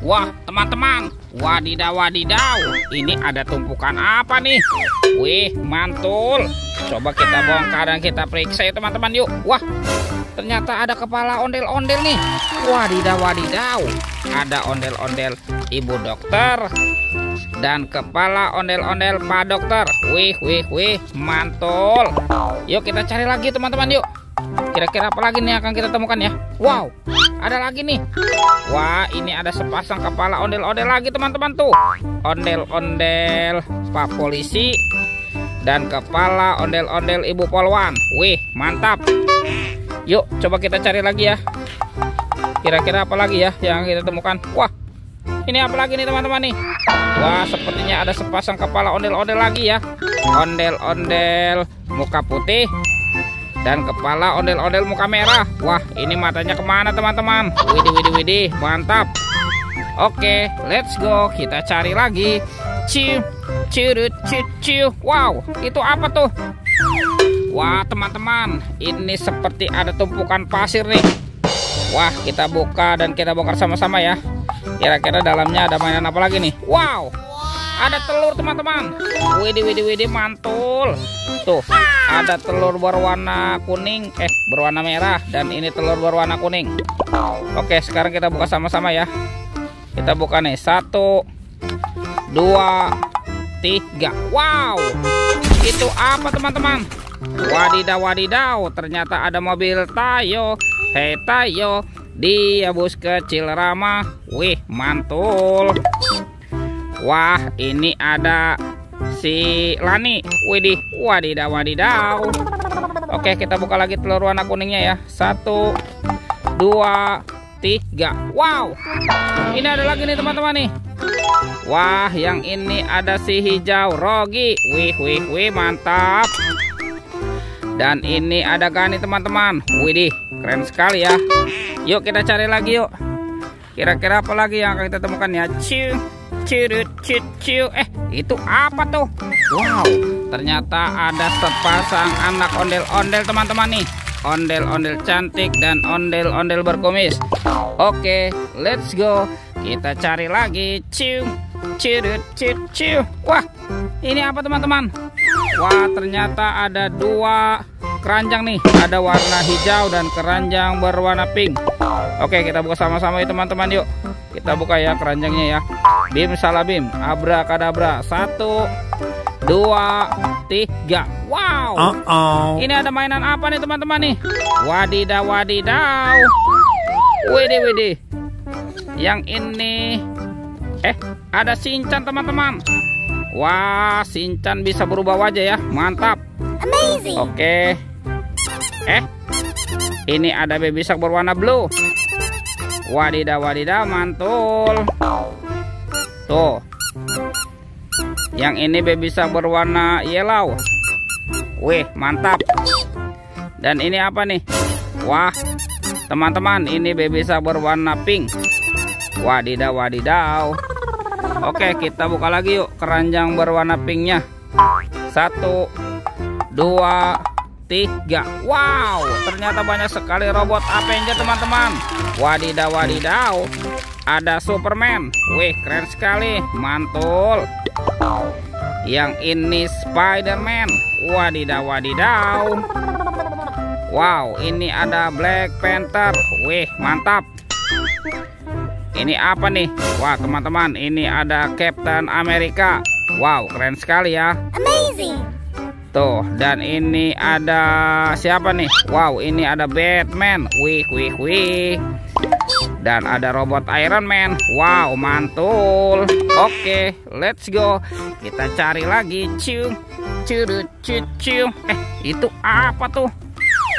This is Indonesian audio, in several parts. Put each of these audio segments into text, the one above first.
Wah, teman-teman, wadidaw wadidaw, ini ada tumpukan apa nih? Wih, mantul. Coba kita bongkar dan kita periksa ya teman-teman, yuk. Wah, ternyata ada kepala ondel-ondel nih. Wadidaw wadidaw, ada ondel-ondel ibu dokter dan kepala ondel-ondel pak dokter. Wih, mantul. Yuk kita cari lagi teman-teman, yuk. Kira-kira apa lagi nih akan kita temukan ya? Wow, ada lagi nih. Wah, ini ada sepasang kepala ondel-ondel lagi teman-teman tuh. Ondel-ondel pak polisi dan kepala ondel-ondel ibu polwan. Wih, mantap. Yuk coba kita cari lagi ya. Kira-kira apa lagi ya yang kita temukan? Wah, ini apa lagi nih teman-teman nih? Wah, sepertinya ada sepasang kepala ondel-ondel lagi ya. Ondel-ondel muka putih dan kepala ondel-ondel muka merah. Wah, ini matanya kemana teman-teman? Widih, mantap. Oke, let's go. Kita cari lagi. Ciu. Wow, itu apa tuh? Wah, teman-teman, ini seperti ada tumpukan pasir nih. Wah, kita buka dan kita bongkar sama-sama ya. Kira-kira dalamnya ada mainan apa lagi nih? Wow, ada telur teman-teman. Widih, mantul. Tuh, ada telur berwarna kuning, berwarna merah, dan ini telur berwarna kuning. Oke, sekarang kita buka sama-sama ya. Kita buka nih, 1, 2, 3. Wow, itu apa teman-teman? Wadidaw, ternyata ada mobil Tayo. Hei Tayo, dia bus kecil ramah. Wih, mantul. Wah, ini ada si Lani. Widih, wadidaw. Oke, kita buka lagi telur warna kuningnya ya. 1, 2, 3. Wow, ini ada lagi nih teman-teman nih. Wah, yang ini ada si hijau Rogi. Wih, mantap. Dan ini ada Gani teman-teman. Widih, keren sekali ya. Yuk kita cari lagi yuk. Kira-kira apa lagi yang akan kita temukan ya? Ciu. Itu apa tuh? Wow, ternyata ada sepasang anak ondel-ondel teman-teman nih. Ondel-ondel cantik dan ondel-ondel berkumis. Oke, let's go. Kita cari lagi. Ciu. Wah, ini apa teman-teman? Wah, ternyata ada 2 keranjang nih. Ada warna hijau dan keranjang berwarna pink. Oke, kita buka sama-sama ya teman-teman, yuk. Kita buka ya keranjangnya ya. Bim salah bim, abrakadabra. 1, 2, 3. Wow, ini ada mainan apa nih teman-teman nih? Wadidaw. Widih. Yang ini ada Shinchan teman-teman. Wah, Shinchan bisa berubah wajah ya. Mantap. Amazing. Oke. Ini ada Baby Shark berwarna blue. Wadidaw, mantul. Tuh. Yang ini Baby Shark berwarna yellow. Wih, mantap. Dan ini apa nih? Wah, teman-teman, ini Baby Shark berwarna pink. Wadidaw. Oke, kita buka lagi yuk keranjang berwarna pinknya. 1, 2, 3. Wow, ternyata banyak sekali robot Avenger teman-teman. Wadidaw. Ada Superman. Wih, keren sekali, mantul. Yang ini Spiderman. Wadidaw. Wow, ini ada Black Panther. Wih, mantap. Ini apa nih? Wah, teman-teman, ini ada Captain America. Wow, keren sekali ya. Amazing. Tuh, dan ini ada siapa nih? Wow, ini ada Batman. Wih. Dan ada robot Iron Man. Wow, mantul. Oke, let's go. Kita cari lagi. Ciu. Itu apa tuh?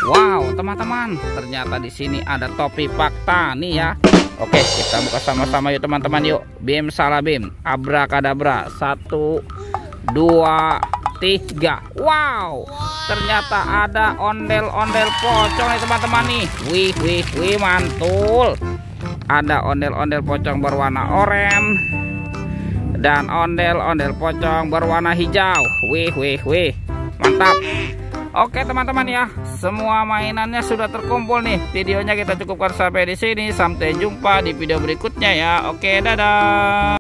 Wow, teman-teman, ternyata di sini ada topi fakta nih ya. Oke, kita buka sama-sama yuk teman-teman, yuk. Bim salah bim, abrakadabra. 1, 2, 3. Wow, ternyata ada ondel-ondel pocong nih teman-teman nih. Wih, mantul. Ada ondel-ondel pocong berwarna oranye dan ondel-ondel pocong berwarna hijau. Wih, mantap. Oke teman-teman ya, semua mainannya sudah terkumpul nih. Videonya kita cukupkan sampai di sini. Sampai jumpa di video berikutnya ya. Oke, dadah.